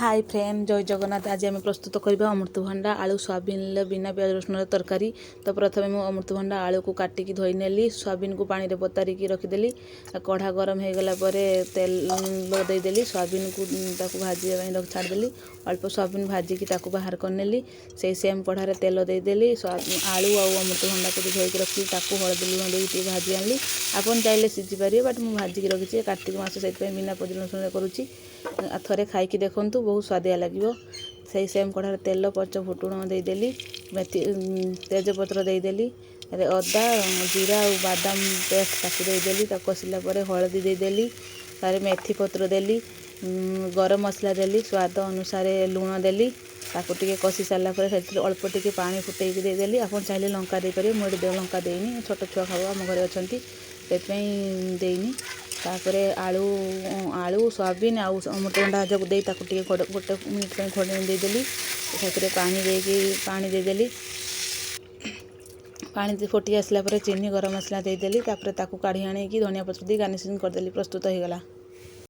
Hi friend जय जगन्नाथ। आज आम प्रस्तुत करवा अमृतभंडा आलू सोयाबीन बिना प्याज रसुण तरकारी। तो प्रथम मुझे अमृतभंडा आलू को काटिकी धोई नेली, सोयाबीन को पानी बतारिकी रखिदेली। कढ़ा गरम हो गला तेल देदेली, सोयाबीन को भाजी छाड़देली। अल्प सोयाबीन भाजिकी बाहर करनेली। से सेम कढ़ारे तेल देदेली। आलू आ अमृतभंडा को धोईकी रखी हलदी लुण देके भाजी आनली। आपन चाहले सीझी पारे बट मुझे भाजिकी रखी। कार्तिक मास से बिना प्याज रसुण करुच्ची। थरे खाइकी देखंतु बहुत स्वादिया लगिवो। से सेम कढ़ारे तेल पच फुटुण देदेली, मेथी तेजपत्र देदेली, अदा जीरा और बादाम पेस्ट ताकू देदेली। कषिला हलदी देदेली, तारे मेथी पत्र देली, गरम मसला देली, स्वाद अनुसार लुण देली। ताकू टिके कषि सारा अल्प टिके पानी फुटेकी देदेली। आपन चाहले लंका दे पारे, मुझे लंका देनी, छोट छुआ खाऊ आम घरे अच्छा से देनी। तापरे आलू आलू सोयाबीन आउ अमृतभंडा जब दे गोटे मिनिट खोड़े देदेली। पानी देदेली। पानी फुटी आसला चीनी गरम मसला देदेली। तापरे ताकू काढ़ी आनी धनिया पत्र दी गार्निशिंग करदेली। प्रस्तुत हो गला।